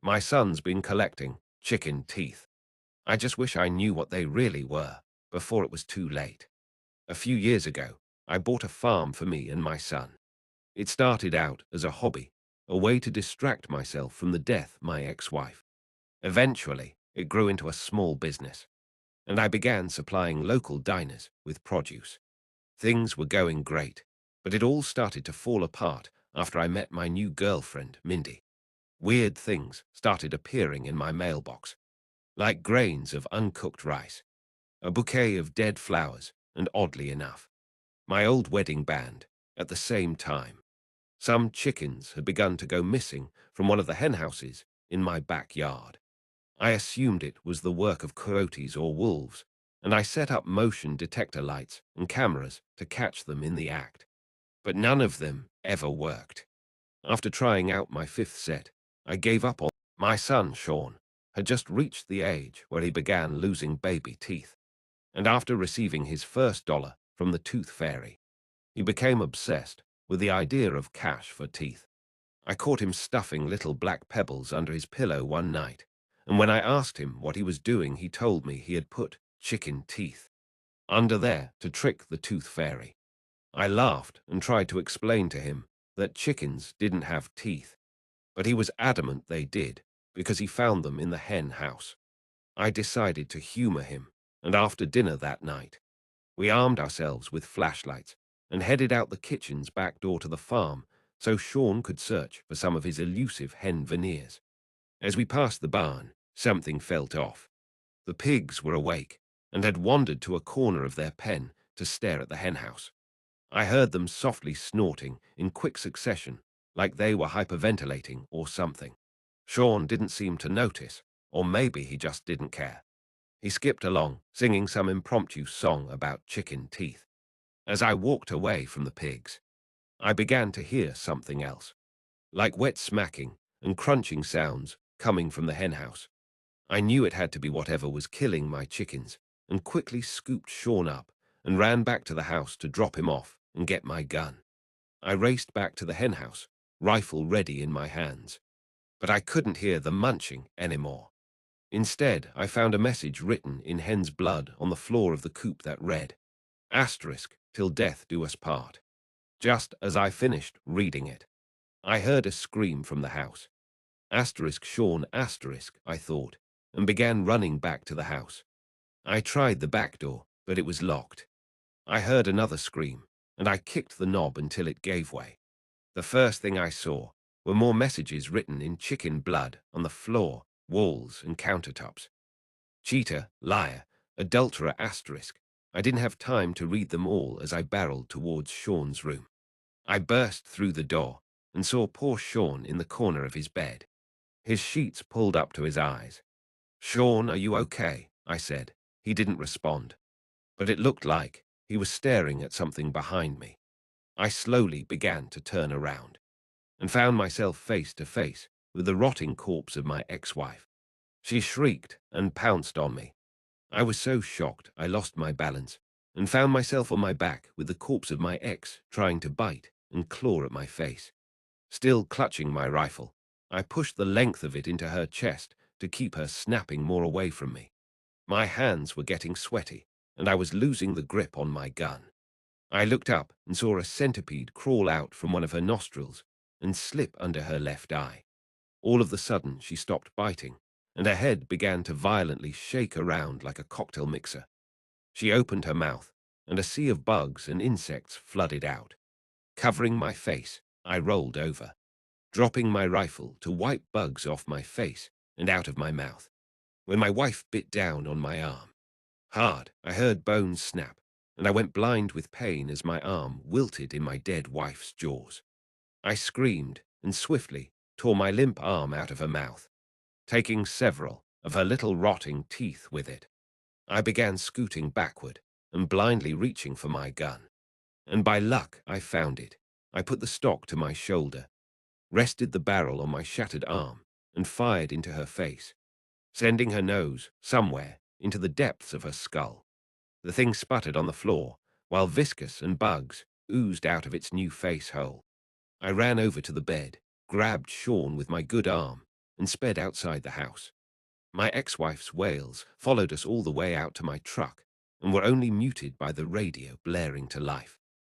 My son's been collecting chicken teeth. I just wish I knew what they really were before it was too late. A few years ago, I bought a farm for me and my son. It started out as a hobby, a way to distract myself from the death of my ex-wife. Eventually, it grew into a small business, and I began supplying local diners with produce. Things were going great, but it all started to fall apart after I met my new girlfriend, Mindy. Weird things started appearing in my mailbox, like grains of uncooked rice, a bouquet of dead flowers, and oddly enough, my old wedding band at the same time. Some chickens had begun to go missing from one of the henhouses in my backyard. I assumed it was the work of coyotes or wolves, and I set up motion detector lights and cameras to catch them in the act. But none of them ever worked. After trying out my fifth set, I gave up on. My son, Sean, had just reached the age where he began losing baby teeth, and after receiving his first dollar from the tooth fairy, he became obsessed with the idea of cash for teeth. I caught him stuffing little black pebbles under his pillow one night, and when I asked him what he was doing, he told me he had put chicken teeth under there to trick the tooth fairy. I laughed and tried to explain to him that chickens didn't have teeth, but he was adamant they did because he found them in the hen house. I decided to humor him, and after dinner that night, we armed ourselves with flashlights and headed out the kitchen's back door to the farm so Sean could search for some of his elusive hen veneers. As we passed the barn, something felt off. The pigs were awake and had wandered to a corner of their pen to stare at the henhouse. I heard them softly snorting in quick succession, like they were hyperventilating or something. Sean didn't seem to notice, or maybe he just didn't care. He skipped along, singing some impromptu song about chicken teeth. As I walked away from the pigs, I began to hear something else, like wet smacking and crunching sounds coming from the henhouse. I knew it had to be whatever was killing my chickens, and quickly scooped Sean up and ran back to the house to drop him off and get my gun. I raced back to the henhouse, rifle ready in my hands, but I couldn't hear the munching anymore. Instead, I found a message written in hen's blood on the floor of the coop that read, asterisk, till death do us part. Just as I finished reading it, I heard a scream from the house. Asterisk Sean asterisk, I thought, and began running back to the house. I tried the back door, but it was locked. I heard another scream, and I kicked the knob until it gave way. The first thing I saw were more messages written in chicken blood on the floor, walls, and countertops. Cheater, liar, adulterer asterisk. I didn't have time to read them all as I barreled towards Sean's room. I burst through the door and saw poor Sean in the corner of his bed, his sheets pulled up to his eyes. Sean, are you okay? I said. He didn't respond, but it looked like he was staring at something behind me. I slowly began to turn around and found myself face to face with the rotting corpse of my ex-wife. She shrieked and pounced on me. I was so shocked I lost my balance and found myself on my back with the corpse of my ex trying to bite and claw at my face. Still clutching my rifle, I pushed the length of it into her chest to keep her snapping more away from me. My hands were getting sweaty, and I was losing the grip on my gun. I looked up and saw a centipede crawl out from one of her nostrils and slip under her left eye. All of a sudden, she stopped biting, and her head began to violently shake around like a cocktail mixer. She opened her mouth, and a sea of bugs and insects flooded out. Covering my face, I rolled over, dropping my rifle to wipe bugs off my face and out of my mouth. When my wife bit down on my arm, hard, I heard bones snap, and I went blind with pain as my arm wilted in my dead wife's jaws. I screamed and swiftly tore my limp arm out of her mouth, taking several of her little rotting teeth with it. I began scooting backward and blindly reaching for my gun. And by luck, I found it. I put the stock to my shoulder, rested the barrel on my shattered arm, and fired into her face, sending her nose somewhere into the depths of her skull. The thing sputtered on the floor, while viscous and bugs oozed out of its new face hole. I ran over to the bed, grabbed Sean with my good arm, and sped outside the house. My ex-wife's wails followed us all the way out to my truck and were only muted by the radio blaring to life.